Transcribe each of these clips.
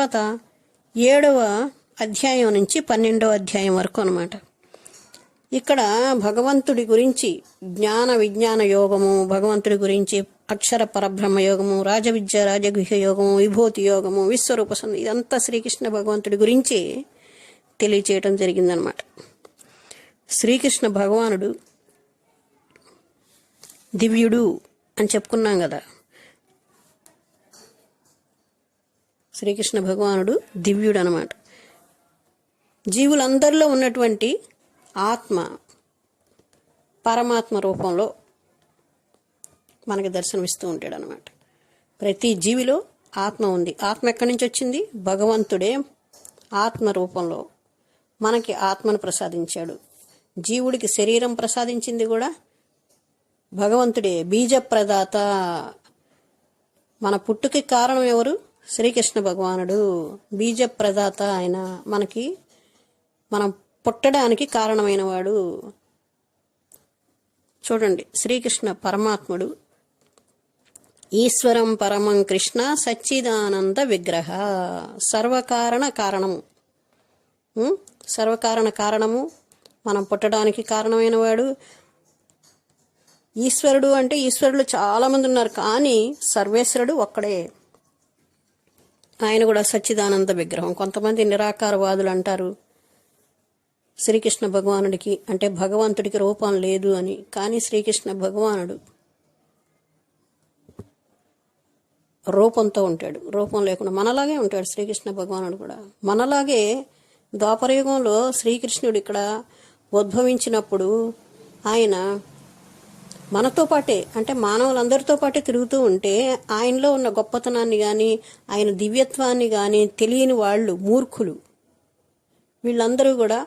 తర్వాత 7వ అధ్యాయం నుంచి 12వ అధ్యాయం వరకు అన్నమాట. ఇక్కడ భగవంతుడి గురించి జ్ఞాన విజ్ఞాన యోగము, భగవంతుడి గురించి అక్షర పరబ్రహ్మ యోగము, రాజవిద్య రాజగుహ్య యోగము, విభూతి యోగము, విశ్వరూప ఇదంతా శ్రీకృష్ణ భగవంతుడి గురించి తెలియచేయటం జరిగిందనమాట. శ్రీకృష్ణ భగవానుడు దివ్యుడు అని చెప్పుకున్నాం కదా. శ్రీకృష్ణ భగవానుడు దివ్యుడు అనమాట. జీవులందరిలో ఉన్నటువంటి ఆత్మ పరమాత్మ రూపంలో మనకి దర్శనమిస్తూ ఉంటాడు అనమాట. ప్రతి జీవిలో ఆత్మ ఉంది. ఆత్మ ఎక్కడి నుంచి వచ్చింది? భగవంతుడే ఆత్మ రూపంలో మనకి ఆత్మను ప్రసాదించాడు. జీవుడికి శరీరం ప్రసాదించింది కూడా భగవంతుడే, బీజ ప్రదాత. మన పుట్టుకి కారణం ఎవరు? శ్రీకృష్ణ భగవానుడు బీజ ప్రదాత. ఆయన మనం పుట్టడానికి కారణమైన వాడు. చూడండి, శ్రీకృష్ణ పరమాత్ముడు ఈశ్వరం పరమం కృష్ణ సచ్చిదానంద విగ్రహ, సర్వకారణ కారణము. సర్వకారణ కారణము, మనం పుట్టడానికి కారణమైన వాడు ఈశ్వరుడు. అంటే ఈశ్వరులు చాలామంది ఉన్నారు, కానీ సర్వేశ్వరుడు ఒక్కడే. ఆయన కూడా సచ్చిదానంద విగ్రహం. కొంతమంది నిరాకారవాదులు అంటారు శ్రీకృష్ణ భగవానుడికి, అంటే భగవంతుడికి రూపం లేదు అని. కానీ శ్రీకృష్ణ భగవానుడు రూపంతో ఉంటాడు, రూపం లేకుండా మనలాగే ఉంటాడు. శ్రీకృష్ణ భగవానుడు కూడా మనలాగే. ద్వాపరయుగంలో శ్రీకృష్ణుడు ఇక్కడ ఉద్భవించినప్పుడు ఆయన మనతో పాటే, అంటే మానవులందరితో పాటే తిరుగుతూ ఉంటే ఆయనలో ఉన్న గొప్పతనాన్ని కానీ ఆయన దివ్యత్వాన్ని కానీ తెలియని వాళ్ళు, మూర్ఖులు, వీళ్ళందరూ కూడా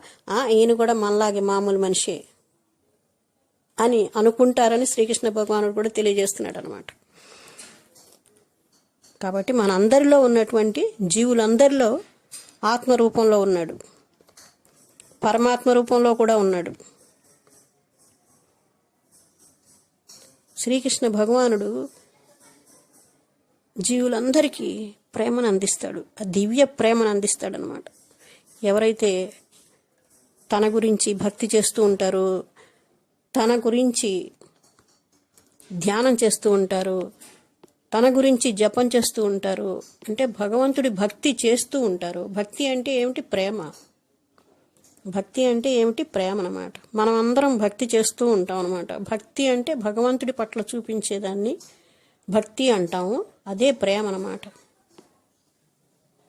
ఈయన కూడా మనలాగే మామూలు మనిషే అని అనుకుంటారని శ్రీకృష్ణ భగవానుడు కూడా తెలియజేస్తున్నాడు అనమాట. కాబట్టి మనందరిలో ఉన్నటువంటి జీవులందరిలో ఆత్మ రూపంలో ఉన్నాడు, పరమాత్మ రూపంలో కూడా ఉన్నాడు. శ్రీకృష్ణ భగవానుడు జీవులందరికీ ప్రేమను అందిస్తాడు, ఆ దివ్య ప్రేమను అందిస్తాడు అనమాట. ఎవరైతే తన గురించి భక్తి చేస్తూ ఉంటారో, తన గురించి ధ్యానం చేస్తూ ఉంటారో, తన గురించి జపం చేస్తూ ఉంటారు, అంటే భగవంతుడి భక్తి చేస్తూ ఉంటారు. భక్తి అంటే ఏమిటి? ప్రేమ. భక్తి అంటే ఏమిటి? ప్రేమ అన్నమాట. మనం అందరం భక్తి చేస్తూ ఉంటాం అనమాట. భక్తి అంటే భగవంతుడి పట్ల చూపించేదాన్ని భక్తి అంటాము. అదే ప్రేమ అన్నమాట.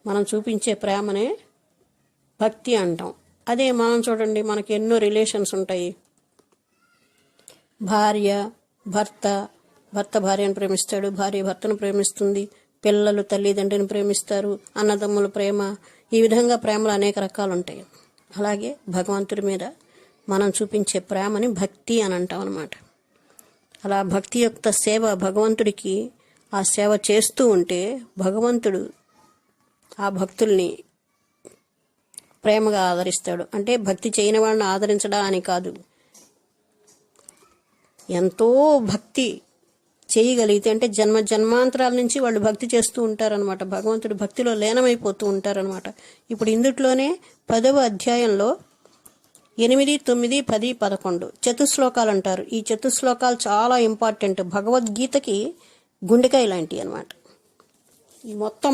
మనం చూపించే ప్రేమనే భక్తి అంటాం. అదే మనం చూడండి, మనకి ఎన్నో రిలేషన్స్ ఉంటాయి. భర్త భార్యను ప్రేమిస్తాడు, భార్య భర్తను ప్రేమిస్తుంది, పిల్లలు తల్లిదండ్రిని ప్రేమిస్తారు, అన్నదమ్ముల ప్రేమ, ఈ విధంగా ప్రేమలు అనేక రకాలు ఉంటాయి. అలాగే భగవంతుడి మీద మనం చూపించే ప్రేమని భక్తి అని అంటాం అనమాట. అలా భక్తియుక్త సేవ, భగవంతుడికి ఆ సేవ చేస్తూ ఉంటే భగవంతుడు ఆ భక్తుల్ని ప్రేమగా ఆదరిస్తాడు. అంటే భక్తి చేయని వాళ్ళని ఆదరించడా అని కాదు, ఎంతో భక్తి చేయగలిగితే, అంటే జన్మాంతరాల నుంచి వాళ్ళు భక్తి చేస్తూ ఉంటారనమాట. భగవంతుడు భక్తిలో లీనమైపోతూ ఉంటారనమాట. ఇప్పుడు ఇందుట్లోనే 10వ అధ్యాయంలో 8, 9, 10, 11 చతుశ్లోకాలు అంటారు. ఈ చతుశ్లోకాలు చాలా ఇంపార్టెంట్. భగవద్గీతకి గుండెకాయ లాంటివి అనమాట. ఈ మొత్తం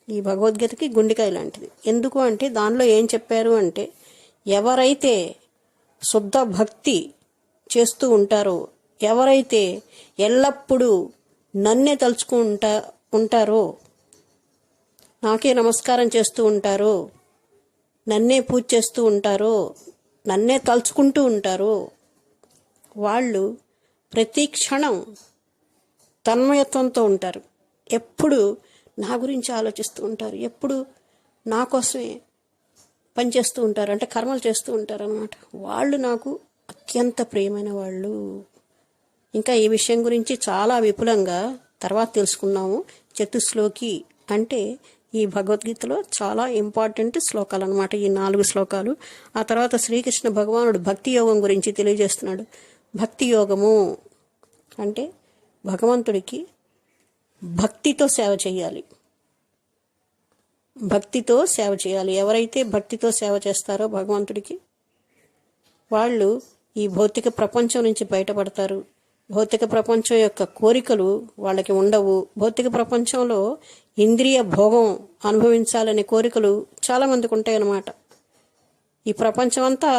ఈ భగవద్గీతకి గుండెకాయ లాంటిది. ఎందుకు అంటే దానిలో ఏం చెప్పారు అంటే, ఎవరైతే శుద్ధ భక్తి చేస్తూ ఉంటారో, ఎవరైతే ఎల్లప్పుడూ నన్నే ఉంటారో, నాకే నమస్కారం చేస్తూ ఉంటారో, నన్నే పూజ చేస్తూ ఉంటారో, నన్నే తలుచుకుంటూ ఉంటారో, వాళ్ళు ప్రతి క్షణం తన్మయత్వంతో ఉంటారు. ఎప్పుడు నా గురించి ఆలోచిస్తూ ఉంటారు, ఎప్పుడు నా కోసమే పనిచేస్తూ ఉంటారు, అంటే కర్మలు చేస్తూ ఉంటారు అన్నమాట. వాళ్ళు నాకు అత్యంత ప్రియమైన వాళ్ళు. ఇంకా ఈ విషయం గురించి చాలా విపులంగా తర్వాత తెలుసుకున్నాము. చతుశ్లోకి అంటే ఈ భగవద్గీతలో చాలా ఇంపార్టెంట్ శ్లోకాలు అనమాట, ఈ 4 శ్లోకాలు. ఆ తర్వాత శ్రీకృష్ణ భగవానుడు భక్తి యోగం గురించి తెలియజేస్తున్నాడు. భక్తి యోగము అంటే భగవంతుడికి భక్తితో సేవ చేయాలి. భక్తితో సేవ చేయాలి. ఎవరైతే భక్తితో సేవ చేస్తారో భగవంతుడికి, వాళ్ళు ఈ భౌతిక ప్రపంచం నుంచి బయటపడతారు. భౌతిక ప్రపంచం యొక్క కోరికలు వాళ్ళకి ఉండవు. భౌతిక ప్రపంచంలో ఇంద్రియ భోగం అనుభవించాలనే కోరికలు చాలామందికి ఉంటాయన్నమాట. ఈ ప్రపంచం అంతా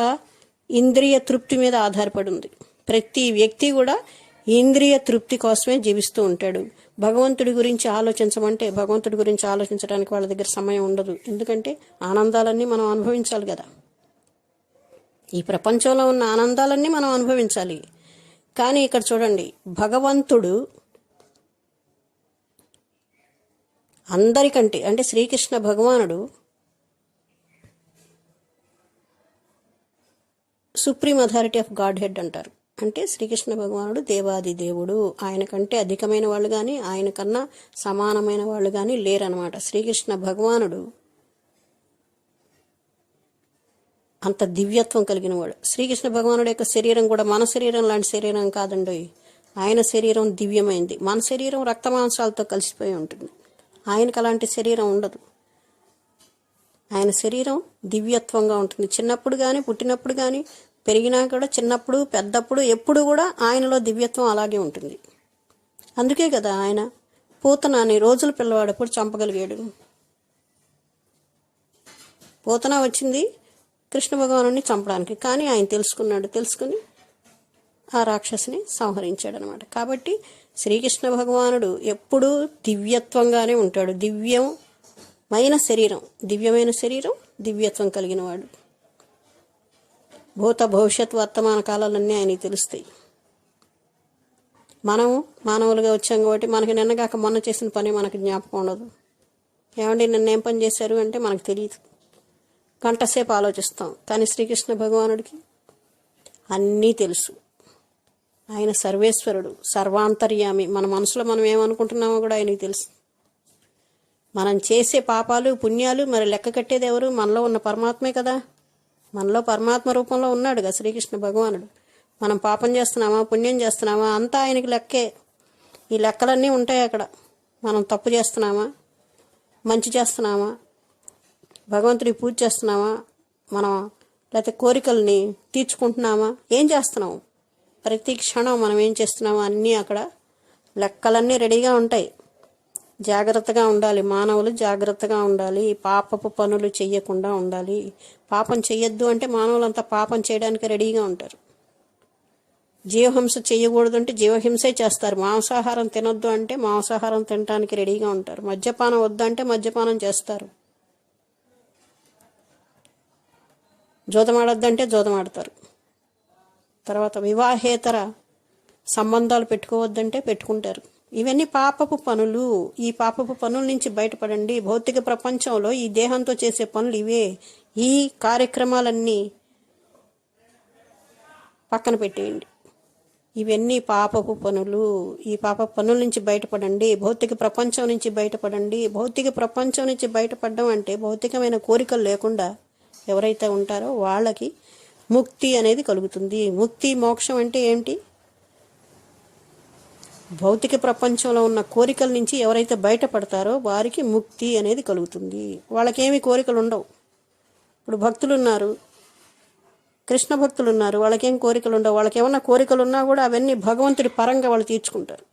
ఇంద్రియ తృప్తి మీద ఆధారపడి ఉంది. ప్రతి వ్యక్తి కూడా ఇంద్రియ తృప్తి కోసమే జీవిస్తూ ఉంటాడు. భగవంతుడి గురించి ఆలోచించమంటే భగవంతుడి గురించి ఆలోచించడానికి వాళ్ళ దగ్గర సమయం ఉండదు. ఎందుకంటే ఆనందాలన్నీ మనం అనుభవించాలి కదా. ఈ ప్రపంచంలో ఉన్న ఆనందాలన్నీ మనం అనుభవించాలి. కానీ ఇక్కడ చూడండి, భగవంతుడు అందరికంటే, అంటే శ్రీకృష్ణ భగవానుడు supreme authority of God head అంటారు. అంటే శ్రీకృష్ణ భగవానుడు దేవాది దేవుడు. ఆయన కంటే అధికమైన వాళ్ళు కానీ ఆయన కన్నా సమానమైన వాళ్ళు కానీ లేరనమాట. శ్రీకృష్ణ భగవానుడు అంత దివ్యత్వం కలిగిన వాడు. శ్రీకృష్ణ భగవానుడు యొక్క శరీరం కూడా మన శరీరం లాంటి శరీరం కాదండి. ఆయన శరీరం దివ్యమైంది. మన శరీరం రక్తమాంసాలతో కలిసిపోయి ఉంటుంది. ఆయనకు అలాంటి శరీరం ఉండదు. ఆయన శరీరం దివ్యత్వంగా ఉంటుంది. చిన్నప్పుడు కానీ పుట్టినప్పుడు కానీ పెరిగినా కూడా, చిన్నప్పుడు పెద్దప్పుడు ఎప్పుడు కూడా ఆయనలో దివ్యత్వం అలాగే ఉంటుంది. అందుకే కదా ఆయన పూతనాని రోజుల పిల్లవాడప్పుడు చంపగలిగాడు. పూతన వచ్చింది కృష్ణ భగవానుడిని చంపడానికి, కానీ ఆయన తెలుసుకుని ఆ రాక్షసిని సంహరించాడనమాట. కాబట్టి శ్రీకృష్ణ భగవానుడు ఎప్పుడూ దివ్యత్వంగానే ఉంటాడు. దివ్యమైన శరీరం దివ్యత్వం కలిగిన వాడు. భూత భవిష్యత్ వర్తమాన కాలాలన్నీ ఆయనకి తెలుస్తాయి. మనం మానవులుగా వచ్చాం కాబట్టి మనకి నిన్నగాక మొన్న చేసిన పని మనకు జ్ఞాపకం ఉండదు. ఏమండి నిన్న ఏం పని చేశారు అంటే మనకు తెలియదు. గంటసేపు ఆలోచిస్తాం. కానీ శ్రీకృష్ణ భగవానుడికి అన్నీ తెలుసు. ఆయన సర్వేశ్వరుడు, సర్వాంతర్యామి. మన మనసులో మనం ఏమనుకుంటున్నామో కూడా ఆయనకి తెలుసు. మనం చేసే పాపాలు పుణ్యాలు మరి లెక్క కట్టేది ఎవరు? మనలో ఉన్న పరమాత్మే కదా. మనలో పరమాత్మ రూపంలో ఉన్నాడుగా శ్రీకృష్ణ భగవానుడు. మనం పాపం చేస్తున్నామా పుణ్యం చేస్తున్నామా అంతా ఆయనకి లెక్కే. ఈ లెక్కలన్నీ ఉంటాయి అక్కడ. మనం తప్పు చేస్తున్నామా మంచి చేస్తున్నామా, భగవంతుడికి పూజ చేస్తున్నామా, మనం లేకపోతే కోరికల్ని తీర్చుకుంటున్నామా, ఏం చేస్తున్నాము, ప్రతి క్షణం మనం ఏం చేస్తున్నామో అన్నీ అక్కడ లెక్కలన్నీ రెడీగా ఉంటాయి. జాగ్రత్తగా ఉండాలి. మానవులు జాగ్రత్తగా ఉండాలి. పాపపు పనులు చెయ్యకుండా ఉండాలి. పాపం చెయ్యొద్దు అంటే మానవులంతా పాపం చేయడానికి రెడీగా ఉంటారు. జీవహింస చేయకూడదు అంటే జీవహింసే చేస్తారు. మాంసాహారం తినొద్దు అంటే మాంసాహారం తినడానికి రెడీగా ఉంటారు. మద్యపానం వద్దు అంటే మద్యపానం చేస్తారు. జూదమాడొద్దంటే జూదమాడతారు. తర్వాత వివాహేతర సంబంధాలు పెట్టుకోవద్దంటే పెట్టుకుంటారు. ఇవన్నీ పాపపు పనులు. ఈ పాపపు పనుల నుంచి బయటపడండి. భౌతిక ప్రపంచంలో ఈ దేహంతో చేసే పనులు ఇవే. ఈ కార్యక్రమాలన్నీ పక్కన పెట్టేయండి. ఇవన్నీ పాపపు పనులు. ఈ పాపపు పనుల నుంచి బయటపడండి. భౌతిక ప్రపంచం నుంచి బయటపడండి. భౌతిక ప్రపంచం నుంచి బయటపడడం అంటే భౌతికమైన కోరికలు లేకుండా ఎవరైతే ఉంటారో వాళ్ళకి ముక్తి అనేది కలుగుతుంది. ముక్తి మోక్షం అంటే ఏంటి? భౌతిక ప్రపంచంలో ఉన్న కోరికల నుంచి ఎవరైతే బయటపడతారో వారికి ముక్తి అనేది కలుగుతుంది. వాళ్ళకేమి కోరికలు ఉండవు. ఇప్పుడు భక్తులు ఉన్నారు, కృష్ణ భక్తులు ఉన్నారు, వాళ్ళకేం కోరికలు ఉండవు. వాళ్ళకి ఏమన్నా కోరికలు ఉన్నా కూడా అవన్నీ భగవంతుడి పరంగా వాళ్ళు తీర్చుకుంటారు.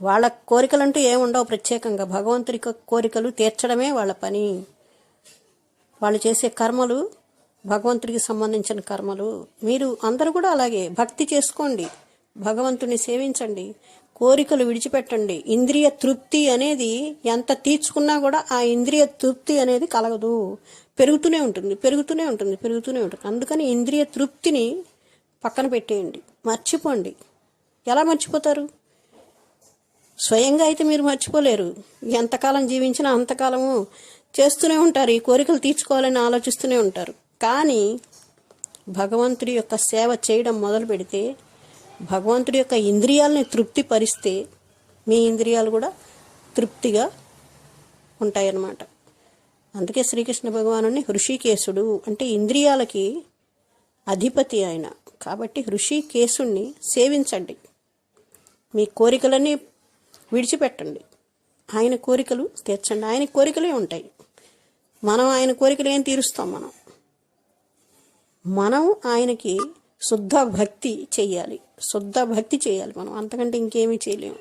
వాళ్ళ కోరికలంటూ ఏముండవు ప్రత్యేకంగా. భగవంతుడి కోరికలు తీర్చడమే వాళ్ళ పని. వాళ్ళు చేసే కర్మలు భగవంతుడికి సంబంధించిన కర్మలు. మీరు అందరూ కూడా అలాగే భక్తి చేసుకోండి, భగవంతుని సేవించండి, కోరికలు విడిచిపెట్టండి. ఇంద్రియ తృప్తి అనేది ఎంత తీర్చుకున్నా కూడా ఆ ఇంద్రియ తృప్తి అనేది కలగదు. పెరుగుతూనే ఉంటుంది. అందుకని ఇంద్రియ తృప్తిని పక్కన పెట్టేయండి, మర్చిపోండి. ఎలా మర్చిపోతారు? స్వయంగా అయితే మీరు మర్చిపోలేరు. ఎంతకాలం జీవించినా అంతకాలము చేస్తూనే ఉంటారు. ఈ కోరికలు తీర్చుకోవాలని ఆలోచిస్తూనే ఉంటారు. కానీ భగవంతుడి యొక్క సేవ చేయడం మొదలు పెడితే, భగవంతుడి యొక్క ఇంద్రియాలని తృప్తి పరిస్తే మీ ఇంద్రియాలు కూడా తృప్తిగా ఉంటాయన్నమాట. అందుకే శ్రీకృష్ణ భగవానుని హృషికేశుడు అంటే ఇంద్రియాలకి అధిపతి ఆయన. కాబట్టి హృషికేశుణ్ణి సేవించండి. మీ కోరికలన్నీ విడిచిపెట్టండి. ఆయన కోరికలు తీర్చండి. ఆయన కోరికలే ఉంటాయి. మనం ఆయన కోరికలు ఏం తీరుస్తాం? మనం ఆయనకి శుద్ధ భక్తి చెయ్యాలి. శుద్ధ భక్తి చేయాలి మనం, అంతకంటే ఇంకేమీ చేయలేము.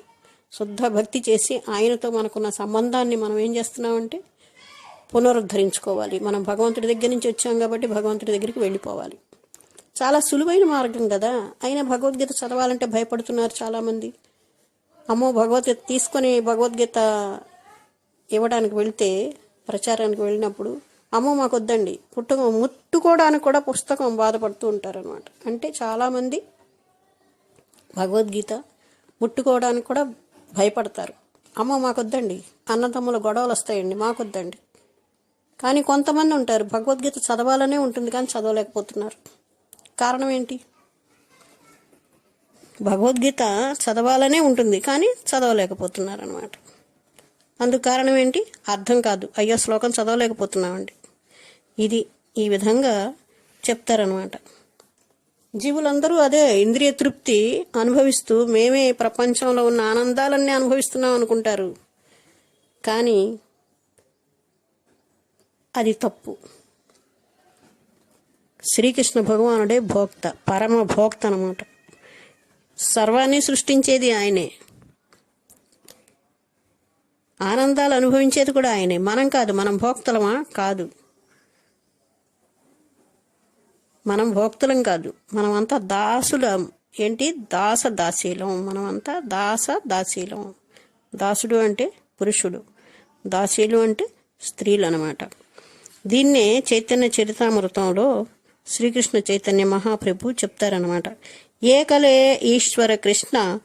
శుద్ధ భక్తి చేసి ఆయనతో మనకున్న సంబంధాన్ని మనం ఏం చేస్తున్నామంటే పునరుద్ధరించుకోవాలి. మనం భగవంతుడి దగ్గర నుంచి వచ్చాం కాబట్టి భగవంతుడి దగ్గరికి వెళ్ళిపోవాలి. చాలా సులువైన మార్గం కదా. అయినా భగవద్గీత చదవాలంటే భయపడుతున్నారు చాలామంది. అమ్మో, భగవద్గీత తీసుకొని భగవద్గీత ఇవ్వడానికి వెళ్తే, ప్రచారానికి వెళ్ళినప్పుడు అమ్మో మాకు వద్దండి, ముట్టుకోవడానికి కూడా పుస్తకం బాధపడుతూ ఉంటారనమాట. అంటే చాలామంది భగవద్గీత ముట్టుకోవడానికి కూడా భయపడతారు. అమ్మో మాకొద్దండి, అన్నదమ్ముల గొడవలు వస్తాయండి, మాకొద్దండి. కానీ కొంతమంది ఉంటారు భగవద్గీత చదవాలనే ఉంటుంది కానీ చదవలేకపోతున్నారు. కారణం ఏంటి? భగవద్గీత చదవాలనే ఉంటుంది కానీ చదవలేకపోతున్నారు అనమాట. అందుకు కారణం ఏంటి? అర్థం కాదు. అయ్యో శ్లోకం చదవలేకపోతున్నామండి. ఇది ఈ విధంగా చెప్తారనమాట. జీవులందరూ అదే ఇంద్రియ తృప్తి అనుభవిస్తూ మేమే ప్రపంచంలో ఉన్న ఆనందాలన్నీ అనుభవిస్తున్నాం అనుకుంటారు. కానీ అది తప్పు. శ్రీకృష్ణ భగవానుడే భోక్త, పరమ భోక్త అనమాట. సర్వాన్ని సృష్టించేది ఆయనే, ఆనందాలు అనుభవించేది కూడా ఆయనే. మనం కాదు. మనం భోక్తలమా? కాదు. మనం భోక్తులం కాదు. మనమంతా దాసులం. ఏంటి? దాసీలం. మనమంతా దాసీలం. దాసుడు అంటే పురుషుడు, దాసీలు అంటే స్త్రీలు అనమాట. దీన్నే చైతన్య చరితామృతంలో శ్రీకృష్ణ చైతన్య మహాప్రభు చెప్తారనమాట. ఏకలే ఈశ్వర కృష్ణ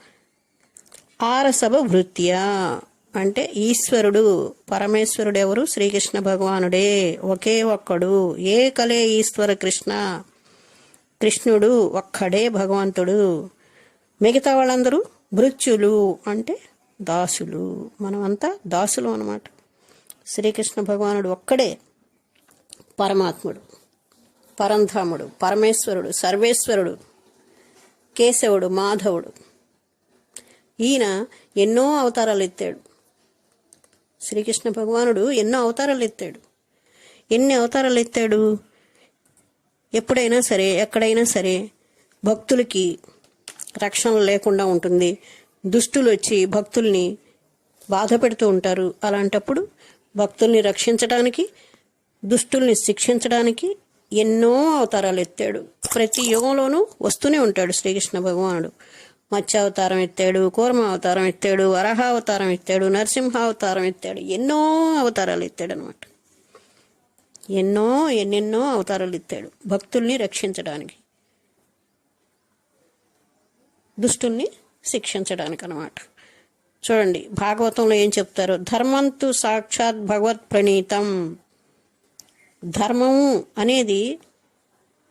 ఆరసభ భృత్యా. అంటే ఈశ్వరుడు, పరమేశ్వరుడు ఎవరు? శ్రీకృష్ణ భగవానుడే, ఒకే ఒక్కడు. ఏకలే ఈశ్వర కృష్ణ, కృష్ణుడు ఒక్కడే భగవంతుడు. మిగతా వాళ్ళందరూ భృత్యులు అంటే దాసులు. మనమంతా దాసులు అనమాట. శ్రీకృష్ణ భగవానుడు ఒక్కడే పరమాత్ముడు, పరంధాముడు, పరమేశ్వరుడు, సర్వేశ్వరుడు, కేశవుడు, మాధవుడు. ఈయన ఎన్నో అవతారాలు ఎత్తాడు. శ్రీకృష్ణ భగవానుడు ఎన్నో అవతారాలు ఎత్తాడు. ఎన్ని అవతారాలు ఎత్తాడు? ఎప్పుడైనా సరే, ఎక్కడైనా సరే భక్తులకి రక్షణ లేకుండా ఉంటుంది. దుష్టులు వచ్చి భక్తుల్ని బాధ పెడుతూ ఉంటారు. అలాంటప్పుడు భక్తుల్ని రక్షించడానికి, దుష్టుల్ని శిక్షించడానికి ఎన్నో అవతారాలు ఎత్తాడు. ప్రతి యుగంలోనూ వస్తూనే ఉంటాడు శ్రీకృష్ణ భగవానుడు. మత్స్యావతారం ఎత్తాడు, కూర్మ అవతారం ఎత్తాడు, వరాహావతారం ఎత్తాడు, నరసింహావతారం ఎత్తాడు. ఎన్నో అవతారాలు ఎత్తాడు అనమాట. ఎన్నెన్నో అవతారాలు ఎత్తాడు భక్తుల్ని రక్షించడానికి, దుష్టుల్ని శిక్షించడానికి అనమాట. చూడండి భాగవతంలో ఏం చెప్తారు? ధర్మంతు సాక్షాత్ భగవత్ ప్రణీతం. ధర్మము అనేది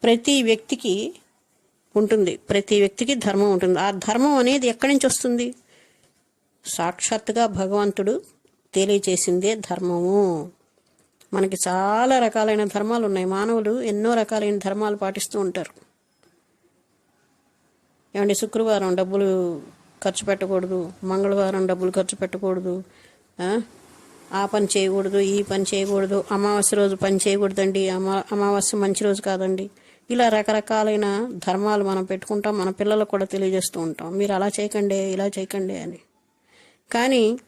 ప్రతి వ్యక్తికి ఉంటుంది. ప్రతి వ్యక్తికి ధర్మం ఉంటుంది. ఆ ధర్మం అనేది ఎక్కడి నుంచి వస్తుంది? సాక్షాత్తుగా భగవంతుడు తెలియచేసిందే ధర్మము. మనకి చాలా రకాలైన ధర్మాలు ఉన్నాయి. మానవులు ఎన్నో రకాలైన ధర్మాలు పాటిస్తూ ఉంటారు. ఏమంటే శుక్రవారం డబ్బులు ఖర్చు పెట్టకూడదు, మంగళవారం డబ్బులు ఖర్చు పెట్టకూడదు, ఆ పని చేయకూడదు, ఈ పని చేయకూడదు, అమావాస్య రోజు పని చేయకూడదండి, అమావాస్య మంచి రోజు కాదండి. ఇలా రకరకాలైన ధర్మాలు మనం పెట్టుకుంటాం. మన పిల్లలకు కూడా తెలియజేస్తూ ఉంటాం, మీరు అలా చేయకండి, ఇలా చేయకండి అని. కానీ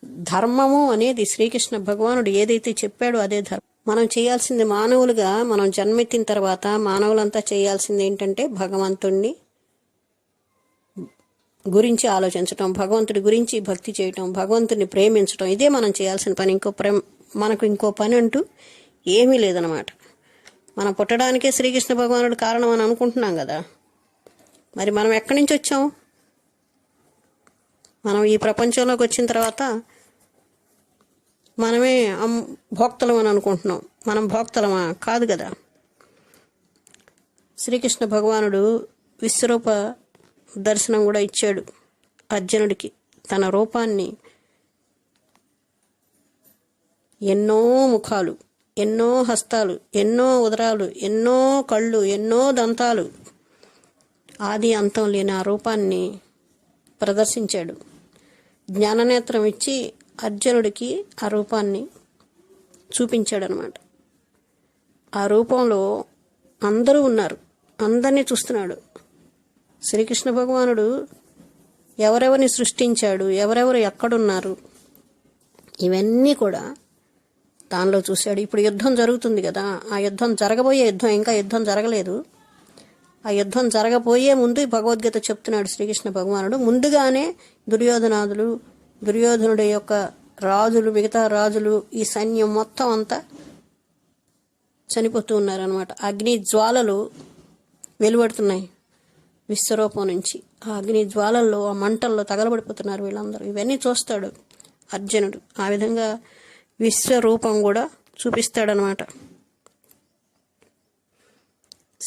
ధర్మము అనేది శ్రీకృష్ణ భగవానుడు ఏదైతే చెప్పాడో అదే ధర్మం. మనం చేయాల్సింది, మానవులుగా మనం జన్మెత్తిన తర్వాత మానవులంతా చేయాల్సింది ఏంటంటే భగవంతుణ్ణి గురించి ఆలోచించటం, భగవంతుడి గురించి భక్తి చేయటం, భగవంతుడిని ప్రేమించటం. ఇదే మనం చేయాల్సిన పని. మనకు ఇంకో పని అంటూ ఏమీ లేదనమాట. మనం పుట్టడానికే శ్రీకృష్ణ భగవానుడు కారణం అని అనుకుంటున్నాం కదా. మరి మనం ఎక్కడి నుంచి వచ్చాం? మనం ఈ ప్రపంచంలోకి వచ్చిన తర్వాత మనమే భోక్తలం అని అనుకుంటున్నాం. మనం భోక్తలమా? కాదు కదా. శ్రీకృష్ణ భగవానుడు విశ్వరూప దర్శనం కూడా ఇచ్చాడు అర్జునుడికి. తన రూపాన్ని, ఎన్నో ముఖాలు, ఎన్నో హస్తాలు, ఎన్నో ఉదరాలు, ఎన్నో కళ్ళు, ఎన్నో దంతాలు, ఆది అంతం లేని ఆ రూపాన్ని ప్రదర్శించాడు. జ్ఞాననేత్రం ఇచ్చి అర్జునుడికి ఆ రూపాన్ని చూపించాడనమాట. ఆ రూపంలో అందరూ ఉన్నారు, అందరినీ చూస్తున్నాడు. శ్రీకృష్ణ భగవానుడు ఎవరెవరిని సృష్టించాడు, ఎవరెవరు ఎక్కడున్నారు, ఇవన్నీ కూడా దానిలో చూశాడు. ఇప్పుడు యుద్ధం జరుగుతుంది కదా, ఆ యుద్ధం జరగబోయే యుద్ధం, ఇంకా యుద్ధం జరగలేదు. ఆ యుద్ధం జరగబోయే ముందు భగవద్గీత చెప్తున్నాడు శ్రీకృష్ణ భగవానుడు. ముందుగానే దుర్యోధనుడి యొక్క రాజులు, మిగతా రాజులు, ఈ సైన్యం మొత్తం అంతా చనిపోతూ ఉన్నారనమాట. అగ్ని జ్వాలలు వెలువడుతున్నాయి విశ్వరూపం నుంచి. ఆ అగ్ని జ్వాలల్లో, ఆ మంటల్లో తగలబడిపోతున్నారు వీళ్ళందరూ. ఇవన్నీ చూస్తాడు అర్జునుడు. ఆ విధంగా విశ్వరూపం కూడా చూపిస్తాడనమాట.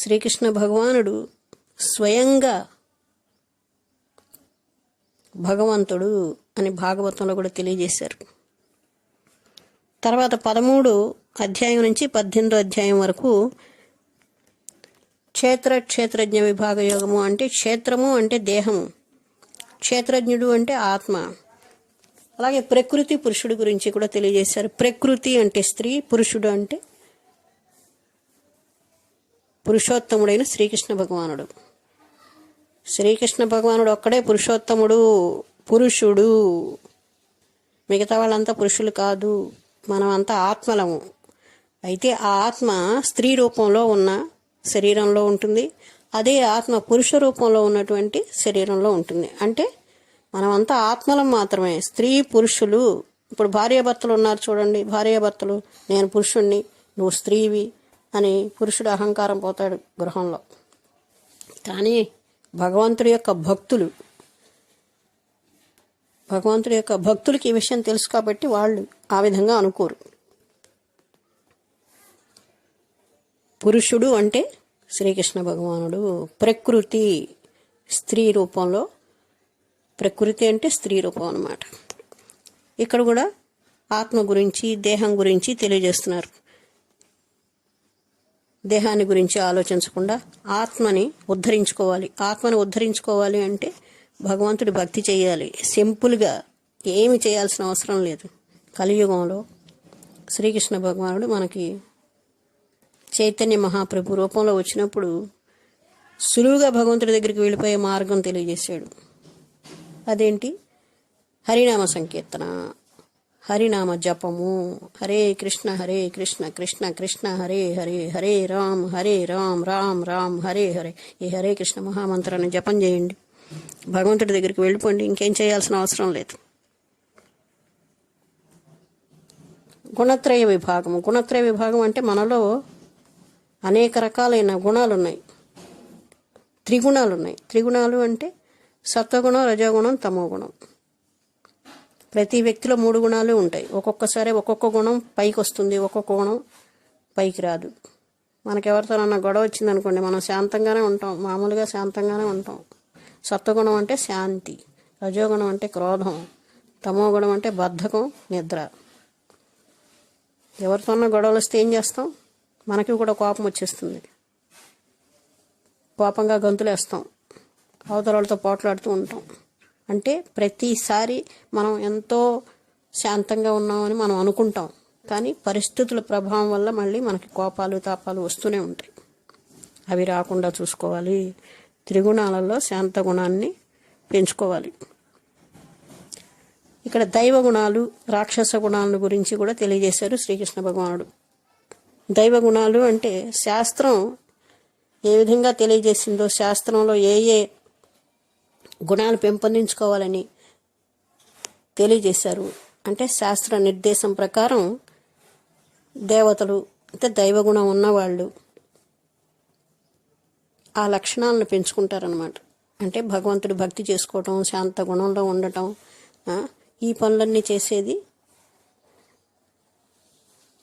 శ్రీకృష్ణ భగవానుడు స్వయంగా భగవంతుడు అని భాగవతంలో కూడా తెలియజేశారు. తర్వాత 13 అధ్యాయం నుంచి 18 అధ్యాయం వరకు క్షేత్రజ్ఞ విభాగ యోగము అంటే క్షేత్రము అంటే దేహము, క్షేత్రజ్ఞుడు అంటే ఆత్మ. అలాగే ప్రకృతి పురుషుడు గురించి కూడా తెలియజేశారు. ప్రకృతి అంటే స్త్రీ, పురుషుడు అంటే పురుషోత్తముడైన శ్రీకృష్ణ భగవానుడు. శ్రీకృష్ణ భగవానుడు ఒక్కడే పురుషోత్తముడు, పురుషుడు. మిగతా వాళ్ళంతా పురుషులు కాదు, మనం అంతా ఆత్మలము. అయితే ఆ ఆత్మ స్త్రీ రూపంలో ఉన్న శరీరంలో ఉంటుంది, అదే ఆత్మ పురుష రూపంలో ఉన్నటువంటి శరీరంలో ఉంటుంది. అంటే మనమంతా ఆత్మలం మాత్రమే, స్త్రీ పురుషులు. ఇప్పుడు భార్యాభర్తలు ఉన్నారు చూడండి, భార్యాభర్తలు, నేను పురుషుణ్ణి, నువ్వు స్త్రీవి అని పురుషుడు అహంకారం పోతాడు గృహంలో. కానీ భగవంతుడి యొక్క భక్తులకి ఈ విషయం తెలుసు కాబట్టి వాళ్ళు ఆ విధంగా అనుకోరు. పురుషుడు అంటే శ్రీకృష్ణ భగవానుడు. ప్రకృతి స్త్రీ రూపంలో, ప్రకృతి అంటే స్త్రీ రూపం అన్నమాట. ఇక్కడ కూడా ఆత్మ గురించి, దేహం గురించి తెలియజేస్తున్నారు. దేహాన్ని గురించి ఆలోచించకుండా ఆత్మని ఉద్ధరించుకోవాలి అంటే భగవంతుడి భక్తి చేయాలి. సింపుల్గా ఏమి చేయాల్సిన అవసరం లేదు. కలియుగంలో శ్రీకృష్ణ భగవానుడు మనకి చైతన్య మహాప్రభు రూపంలో వచ్చినప్పుడు సులువుగా భగవంతుడి దగ్గరికి వెళ్ళిపోయే మార్గం తెలియజేశాడు. అదేంటి? హరినామ సంకీర్తన, హరినామ జపము. హరే కృష్ణ కృష్ణ కృష్ణ హరే హరే, హరే రామ్ రామ్ రామ్ హరే హరే. ఈ హరే కృష్ణ మహామంత్రాన్ని జపం చేయండి, భగవంతుడి దగ్గరికి వెళ్ళిపోండి. ఇంకేం చేయాల్సిన అవసరం లేదు. గుణత్రయ విభాగం అంటే మనలో అనేక రకాలైన గుణాలు ఉన్నాయి, త్రిగుణాలు అంటే సత్వగుణం, రజోగుణం, తమోగుణం. ప్రతి వ్యక్తిలో 3 గుణాలు ఉంటాయి. ఒక్కొక్కసారి ఒక్కొక్క గుణం పైకి వస్తుంది, ఒక్కొక్క గుణం పైకి రాదు. మనకెవరితోనన్నా గొడవ వచ్చిందనుకోండి, మనం శాంతంగానే ఉంటాం, మామూలుగా శాంతంగానే ఉంటాం. సత్వగుణం అంటే శాంతి, రజోగుణం అంటే క్రోధం, తమోగుణం అంటే బద్ధకం, నిద్ర. ఎవరితోన్నా గొడవలు వస్తే ఏం చేస్తాం? మనకి కూడా కోపం వచ్చేస్తుంది, కోపంగా గంతులేస్తాం, అవతలతో పోట్లాడుతూ ఉంటాం. అంటే ప్రతిసారి మనం ఎంతో శాంతంగా ఉన్నామని మనం అనుకుంటాం, కానీ పరిస్థితుల ప్రభావం వల్ల మళ్ళీ మనకి కోపాలు, తాపాలు వస్తూనే ఉంటాయి. అవి రాకుండా చూసుకోవాలి. త్రిగుణాలలో శాంత గుణాన్ని పెంచుకోవాలి. ఇక్కడ దైవ గుణాలు, రాక్షస గుణాల గురించి కూడా తెలియజేశారు శ్రీకృష్ణ భగవానుడు. దైవ గుణాలు అంటే శాస్త్రం ఏ విధంగా తెలియజేసిందో, శాస్త్రంలో ఏ గుణాలు పెంపొందించుకోవాలని తెలియజేశారు. అంటే శాస్త్ర నిర్దేశం ప్రకారం దేవతలు అంటే దైవగుణం ఉన్నవాళ్ళు ఆ లక్షణాలను పెంచుకుంటారనమాట. అంటే భగవంతుడి భక్తి చేసుకోవటం, శాంత గుణంలో ఉండటం, ఈ పనులన్నీ చేసేది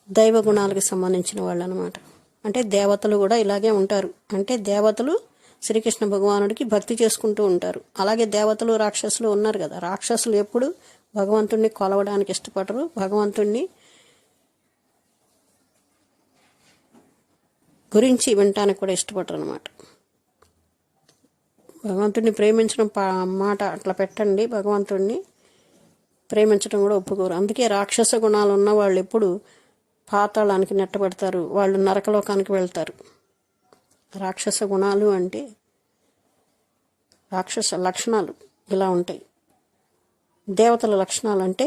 దైవ గుణాలకు సంబంధించిన వాళ్ళు అనమాట. అంటే దేవతలు కూడా ఇలాగే ఉంటారు. అంటే దేవతలు శ్రీకృష్ణ భగవానుడికి భక్తి చేసుకుంటూ ఉంటారు. అలాగే దేవతలు, రాక్షసులు ఉన్నారు కదా, రాక్షసులు ఎప్పుడు భగవంతుడిని కొలవడానికి ఇష్టపడరు, భగవంతుడిని గురించి వినటానికి కూడా ఇష్టపడరు అనమాట. భగవంతుడిని ప్రేమించడం మాట అట్లా పెట్టండి, భగవంతుడిని ప్రేమించడం కూడా ఒప్పుకోరు. అందుకే రాక్షస గుణాలు ఉన్న వాళ్ళు ఎప్పుడు పాతాళానికి నెట్టబడతారు, వాళ్ళు నరకలోకానికి వెళ్తారు. రాక్షస గుణాలు అంటే రాక్షస లక్షణాలు ఇలా ఉంటాయి. దేవతల లక్షణాలు అంటే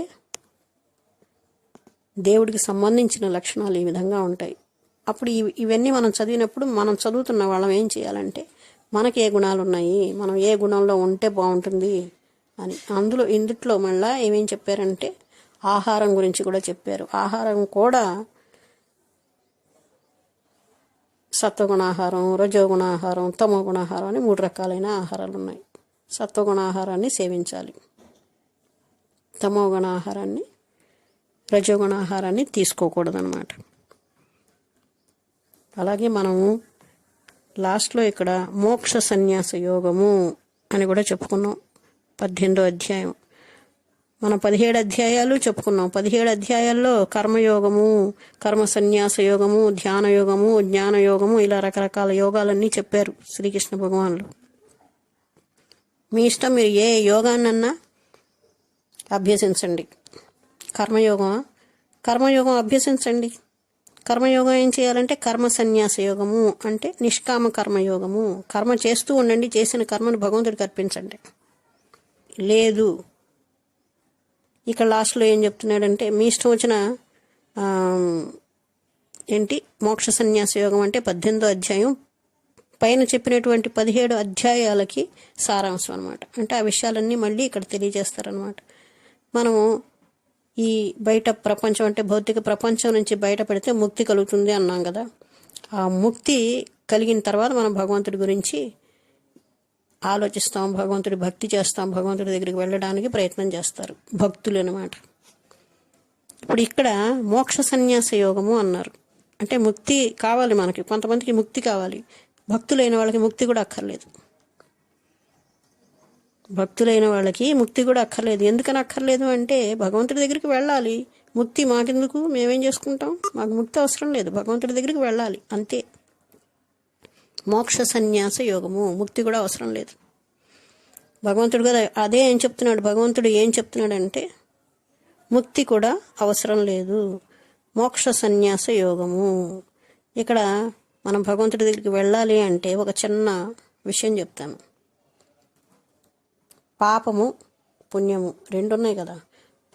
దేవుడికి సంబంధించిన లక్షణాలు ఈ విధంగా ఉంటాయి. అప్పుడు ఇవన్నీ మనం చదివినప్పుడు మనం చదువుతున్న వాళ్ళం ఏం చేయాలంటే మనకి ఏ గుణాలు ఉన్నాయి, మనం ఏ గుణంలో ఉంటే బాగుంటుంది అని. ఇందుట్లో మళ్ళీ ఏమేం చెప్పారంటే ఆహారం గురించి కూడా చెప్పారు. ఆహారం కూడా సత్వగుణాహారం, రజోగుణాహారం, తమోగుణాహారం అని 3 రకాలైన ఆహారాలు ఉన్నాయి. సత్వగుణాహారాన్ని సేవించాలి, తమోగుణాహారాన్ని, రజోగుణాహారాన్ని తీసుకోకూడదన్నమాట. అలాగే మనము లాస్ట్లో ఇక్కడ మోక్ష సన్యాస యోగము అని కూడా చెప్పుకున్నాం. 18వ అధ్యాయం. మనం 17 అధ్యాయాలు చెప్పుకున్నాం. 17 అధ్యాయాల్లో కర్మయోగము, కర్మ సన్యాస యోగము, ధ్యాన యోగము, జ్ఞాన యోగము, ఇలా రకరకాల యోగాలన్నీ చెప్పారు శ్రీకృష్ణ భగవానులు. మీ ఇష్టం, మీరు ఏ యోగాన్నన్నా అభ్యసించండి. కర్మయోగం అభ్యసించండి. కర్మయోగం ఏం చేయాలంటే కర్మ సన్యాస యోగము అంటే నిష్కామ కర్మయోగము. కర్మ చేస్తూ ఉండండి, చేసిన కర్మను భగవంతుడికి అర్పించండి. లేదు, ఇక్కడ లాస్ట్లో ఏం చెప్తున్నాడంటే మీ ఇష్టం వచ్చిన మోక్ష సన్యాస యోగం అంటే 18వ అధ్యాయం పైన చెప్పినటువంటి 17 అధ్యాయాలకి సారాంశం అనమాట. అంటే ఆ విషయాలన్నీ మళ్ళీ ఇక్కడ తెలియజేస్తారనమాట. మనము ఈ బయట ప్రపంచం అంటే భౌతిక ప్రపంచం నుంచి బయటపడితే ముక్తి కలుగుతుంది అన్నాం కదా. ఆ ముక్తి కలిగిన తర్వాత మనం భగవంతుడి గురించి ఆలోచిస్తాం, భగవంతుడి భక్తి చేస్తాం, భగవంతుడి దగ్గరికి వెళ్ళడానికి ప్రయత్నం చేస్తారు భక్తులు అనమాట. ఇప్పుడు ఇక్కడ మోక్ష సన్యాస యోగము అన్నారు. అంటే ముక్తి కావాలి మనకి, కొంతమందికి ముక్తి కావాలి. భక్తులైన వాళ్ళకి ముక్తి కూడా అక్కర్లేదు. భక్తులైన వాళ్ళకి ముక్తి కూడా అక్కర్లేదు. ఎందుకని అక్కర్లేదు అంటే భగవంతుడి దగ్గరికి వెళ్ళాలి. ముక్తి మాకెందుకు, మేమేం చేసుకుంటాం, మాకు ముక్తి అవసరం లేదు, భగవంతుడి దగ్గరికి వెళ్ళాలి అంతే. మోక్ష సన్యాస యోగము, ముక్తి కూడా అవసరం లేదు. భగవంతుడు కదా అదే భగవంతుడు ఏం చెప్తున్నాడంటే ముక్తి కూడా అవసరం లేదు, మోక్ష సన్యాస యోగము. ఇక్కడ మనం భగవంతుడి దగ్గరికి వెళ్ళాలి అంటే ఒక చిన్న విషయం చెప్తాను. పాపము పుణ్యము 2 ఉన్నాయి కదా.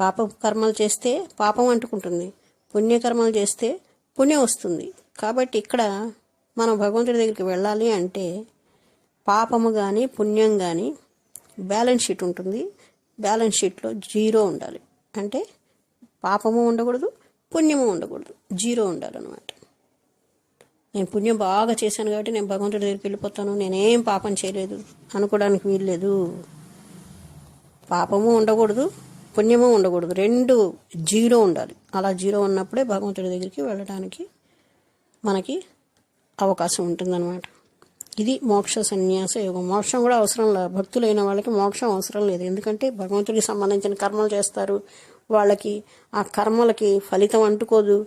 పాప కర్మలు చేస్తే పాపం అంటుకుంటుంది, పుణ్యకర్మలు చేస్తే పుణ్యం వస్తుంది. కాబట్టి ఇక్కడ మనం భగవంతుడి దగ్గరికి వెళ్ళాలి అంటే పాపము కానీ పుణ్యం కానీ బ్యాలెన్స్ షీట్ ఉంటుంది. బ్యాలెన్స్ షీట్లో 0 ఉండాలి. అంటే పాపము ఉండకూడదు, పుణ్యము ఉండకూడదు, 0 ఉండాలన్నమాట. నేను పుణ్యం బాగా చేశాను కాబట్టి నేను భగవంతుడి దగ్గరికి వెళ్ళిపోతాను, నేనేం పాపం చేయలేదు అనుకోవడానికి వీల్లేదు. పాపము ఉండకూడదు, పుణ్యము ఉండకూడదు, 2 0 ఉండాలి. అలా 0 ఉన్నప్పుడే భగవంతుడి దగ్గరికి వెళ్ళడానికి మనకి అవకాశం ఉంటుందన్నమాట. ఇది మోక్ష సన్యాస యోగం. మోక్షం కూడా అవసరం లేదు, భక్తులైన వాళ్ళకి మోక్షం అవసరం లేదు. ఎందుకంటే భగవంతుడికి సంబంధించిన కర్మలు చేస్తారు, వాళ్ళకి ఆ కర్మలకి ఫలితం అంటుకోదు.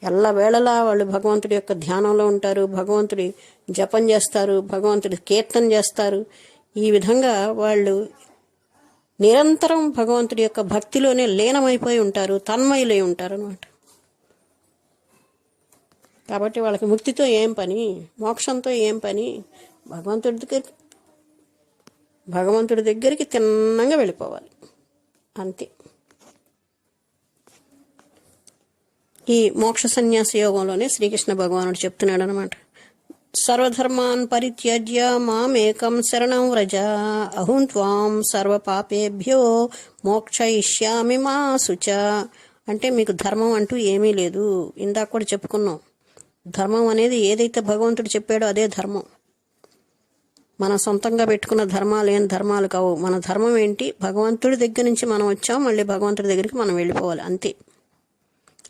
ఎల్లవేళలా వాళ్ళు భగవంతుడి యొక్క ధ్యానంలో ఉంటారు, భగవంతుడి జపం చేస్తారు, భగవంతుడి కీర్తన చేస్తారు. ఈ విధంగా వాళ్ళు నిరంతరం భగవంతుడి యొక్క భక్తిలోనే లీనమైపోయి ఉంటారు, తన్మయులై ఉంటారు అన్నమాట. కాబట్టి వాళ్ళకి ముక్తితో ఏం పని, మోక్షంతో ఏం పని, భగవంతుడి దగ్గరికి తిన్నంగా వెళ్ళిపోవాలి అంతే. ఈ మోక్ష సన్యాస యోగంలోనే శ్రీకృష్ణ భగవానుడు చెప్తున్నాడు అనమాట. సర్వధర్మాన్ పరిత్యజ్య మామేకం శరణం వ్రజ అహం త్వాం సర్వపాపేభ్యో మోక్షయిష్యామి మా శుచ. అంటే మీకు ధర్మం అంటూ ఏమీ లేదు. ఇందాక కూడా చెప్పుకున్నాం, ధర్మం అనేది ఏదైతే భగవంతుడు చెప్పాడో అదే ధర్మం. మన సొంతంగా పెట్టుకున్న ధర్మాలు ఏం ధర్మాలు కావు. మన ధర్మం ఏంటి, భగవంతుడి దగ్గర నుంచి మనం వచ్చాం, మళ్ళీ భగవంతుడి దగ్గరికి మనం వెళ్ళిపోవాలి అంతే.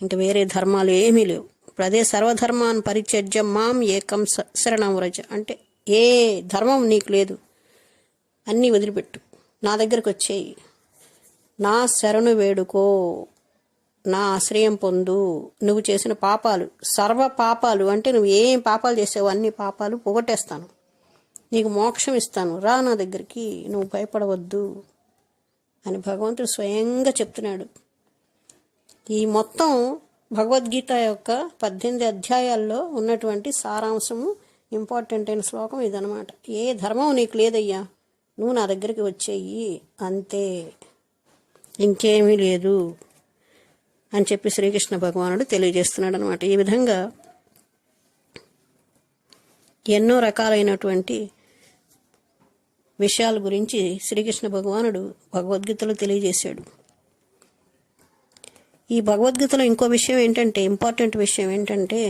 ఇంకా వేరే ధర్మాలు ఏమీ లేవు. ఇప్పుడు అదే సర్వధర్మాన్ని పరిత్యజ్య మాం ఏకం శరణం వ్రజ అంటే ఏ ధర్మం నీకు లేదు, అన్నీ వదిలిపెట్టు, నా దగ్గరకు వచ్చేయి, నా శరణు వేడుకో, నా ఆశ్రయం పొందు. నువ్వు చేసిన పాపాలు, సర్వ పాపాలు అంటే నువ్వు ఏం పాపాలు చేసావు అన్ని పాపాలు పోగొట్టేస్తాను, నీకు మోక్షం ఇస్తాను, రా నా దగ్గరికి, నువ్వు భయపడవద్దు అని భగవంతుడు స్వయంగా చెప్తున్నాడు. ఈ మొత్తం భగవద్గీత యొక్క 18 అధ్యాయాల్లో ఉన్నటువంటి సారాంశము, ఇంపార్టెంట్ అయిన శ్లోకం ఇదనమాట. ఏ ధర్మం నీకు లేదయ్యా, నువ్వు నా దగ్గరికి వచ్చేయి, అంతే, ఇంకేమీ లేదు అని చెప్పి శ్రీకృష్ణ భగవానుడు తెలియజేస్తున్నాడు అనమాట. ఈ విధంగా ఎన్నో రకాలైనటువంటి విషయాల గురించి శ్రీకృష్ణ భగవానుడు భగవద్గీతలో తెలియజేశాడు. ఈ భగవద్గీతలో ఇంకో విషయం ఏంటంటే, ఇంపార్టెంట్ విషయం ఏంటంటే,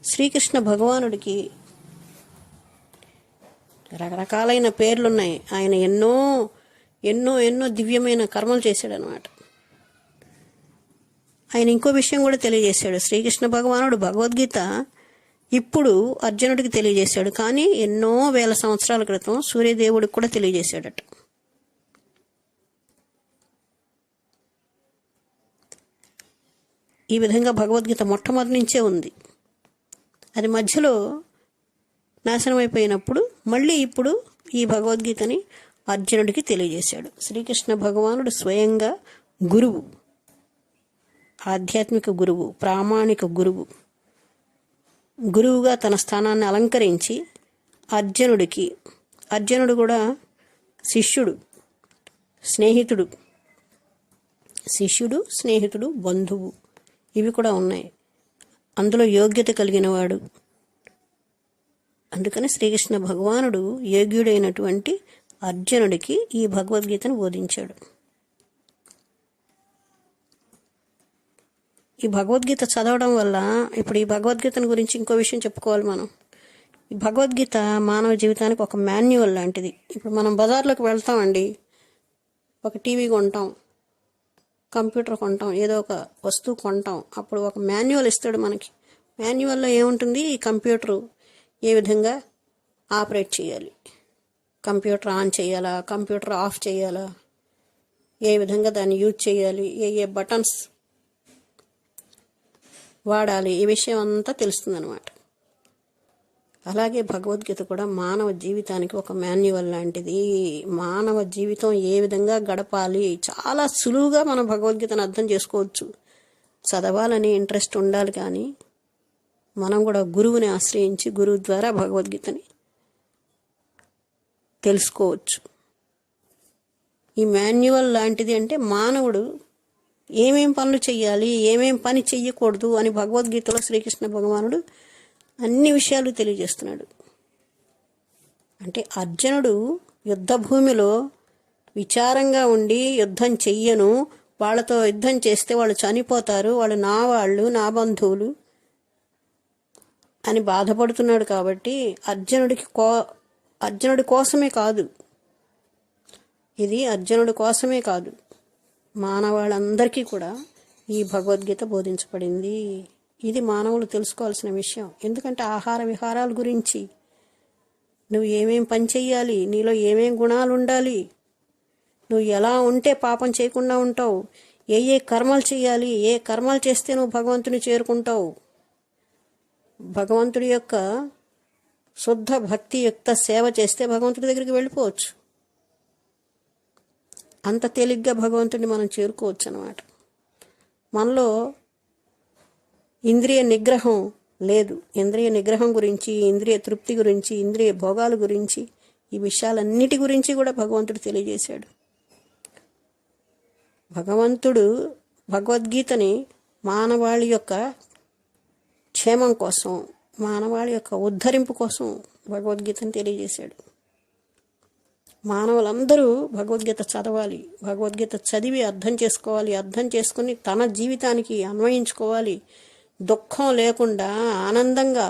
శ్రీకృష్ణ భగవానుడికి రకరకాలైన పేర్లున్నాయి. ఆయన ఎన్నో ఎన్నో ఎన్నో దివ్యమైన కర్మలు చేశాడనమాట. ఆయన ఇంకో విషయం కూడా తెలియజేశాడు. శ్రీకృష్ణ భగవానుడు భగవద్గీత ఇప్పుడు అర్జునుడికి తెలియజేశాడు, కానీ ఎన్నో వేల సంవత్సరాల క్రితం సూర్యదేవుడికి కూడా తెలియజేశాడట. ఈ విధంగా భగవద్గీత మొట్టమొదటి నుంచే ఉంది. అది మధ్యలో నాశనం అయిపోయినప్పుడు మళ్ళీ ఇప్పుడు ఈ భగవద్గీతని అర్జునుడికి తెలియజేశాడు. శ్రీకృష్ణ భగవానుడు స్వయంగా గురువు, ఆధ్యాత్మిక గురువు, ప్రామాణిక గురువు, గురువుగా తన స్థానాన్ని అలంకరించి అర్జునుడు కూడా శిష్యుడు, స్నేహితుడు, బంధువు, ఇవి కూడా ఉన్నాయి. అందులో యోగ్యత కలిగినవాడు. అందుకని శ్రీకృష్ణ భగవానుడు యోగ్యుడైనటువంటి అర్జునుడికి ఈ భగవద్గీతను బోధించాడు. ఈ భగవద్గీత చదవడం వల్ల, ఇప్పుడు ఈ భగవద్గీతను గురించి ఇంకో విషయం చెప్పుకోవాలి మనం. ఈ భగవద్గీత మానవ జీవితానికి ఒక మాన్యువల్ లాంటిది. ఇప్పుడు మనం బజార్లోకి వెళ్తామండి, ఒక టీవీ కొంటాం, కంప్యూటర్ కొంటాం, ఏదో ఒక వస్తువు కొంటాం, అప్పుడు ఒక మాన్యువల్ ఇస్తాడు మనకి. మాన్యువల్లో ఏముంటుంది, ఈ కంప్యూటరు ఏ విధంగా ఆపరేట్ చేయాలి, కంప్యూటర్ ఆన్ చేయాలా, కంప్యూటర్ ఆఫ్ చేయాలా, ఏ విధంగా దాన్ని యూజ్ చేయాలి, ఏ బటన్స్ వాడాలి, ఈ విషయం అంతా తెలుస్తుందన్నమాట. అలాగే భగవద్గీత కూడా మానవ జీవితానికి ఒక మాన్యువల్ లాంటిది. మానవ జీవితం ఏ విధంగా గడపాలి, చాలా సులువుగా మనం భగవద్గీతను అర్థం చేసుకోవచ్చు. చదవాలని ఇంట్రెస్ట్ ఉండాలి, కానీ మనం కూడా గురువుని ఆశ్రయించి గురువు ద్వారా భగవద్గీతని తెలుసుకోవచ్చు. ఈ మాన్యువల్ లాంటిది అంటే మానవుడు ఏమేం పనులు చెయ్యాలి, ఏమేం పని చెయ్యకూడదు అని భగవద్గీతలో శ్రీకృష్ణ భగవానుడు అన్ని విషయాలు తెలియజేస్తున్నాడు. అంటే అర్జునుడు యుద్ధ భూమిలో విచారంగా ఉండి యుద్ధం చెయ్యను, వాళ్ళతో యుద్ధం చేస్తే వాళ్ళు చనిపోతారు, వాళ్ళు నా బంధువులు అని బాధపడుతున్నాడు. కాబట్టి అర్జునుడి కోసమే కాదు, ఇది అర్జునుడి కోసమే కాదు, మానవాళ్ళందరికీ కూడా ఈ భగవద్గీత బోధించబడింది. ఇది మానవులు తెలుసుకోవాల్సిన విషయం. ఎందుకంటే ఆహార విహారాల గురించి, నువ్వు ఏమేం పని చెయ్యాలి, నీలో ఏమేం గుణాలు ఉండాలి, నువ్వు ఎలా ఉంటే పాపం చేయకుండా ఉంటావు, ఏ కర్మలు చేయాలి, ఏ కర్మలు చేస్తే నువ్వు భగవంతుని చేరుకుంటావు, భగవంతుడి యొక్క శుద్ధ భక్తియుక్త సేవ చేస్తే భగవంతుడి దగ్గరికి వెళ్ళిపోవచ్చు. అంత తేలిగ్గా భగవంతుడిని మనం చేరుకోవచ్చు అన్నమాట. మనలో ఇంద్రియ నిగ్రహం లేదు. ఇంద్రియ నిగ్రహం గురించి, ఇంద్రియ తృప్తి గురించి, ఇంద్రియ భోగాల గురించి, ఈ విషయాలన్నిటి గురించి కూడా భగవంతుడు తెలియజేశాడు. భగవంతుడు భగవద్గీతని మానవాళి యొక్క క్షేమం కోసం, మానవాళి యొక్క ఉద్ధరింపు కోసం భగవద్గీతను తెలియజేశాడు. మానవులందరూ భగవద్గీత చదవాలి, భగవద్గీత చదివి అర్థం చేసుకోవాలి, అర్థం చేసుకుని తన జీవితానికి అన్వయించుకోవాలి. దుఃఖం లేకుండా ఆనందంగా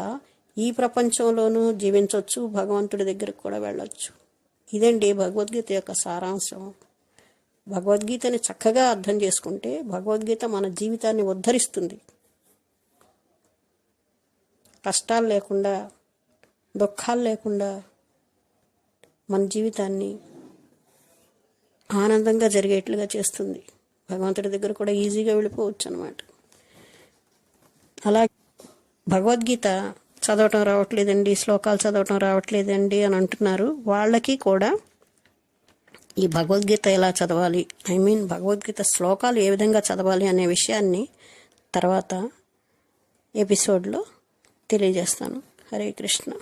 ఈ ప్రపంచంలోనూ జీవించవచ్చు, భగవంతుడి దగ్గరకు కూడా వెళ్ళొచ్చు. ఇదండి భగవద్గీత యొక్క సారాంశం. భగవద్గీతని చక్కగా అర్థం చేసుకుంటే భగవద్గీత మన జీవితాన్ని ఉద్ధరిస్తుంది. కష్టాలు లేకుండా, దుఃఖాలు లేకుండా మన జీవితాన్ని ఆనందంగా జరిగేట్లుగా చేస్తుంది. భగవంతుడి దగ్గర కూడా ఈజీగా వెళ్ళిపోవచ్చు అన్నమాట. అలా భగవద్గీత చదవటం రావట్లేదండి, శ్లోకాలు చదవటం రావట్లేదండి అని అంటున్నారు. వాళ్ళకి కూడా ఈ భగవద్గీత ఎలా చదవాలి, భగవద్గీత శ్లోకాలు ఏ విధంగా చదవాలి అనే విషయాన్ని తర్వాత ఎపిసోడ్లో తెలియజేస్తాను. హరే కృష్ణ.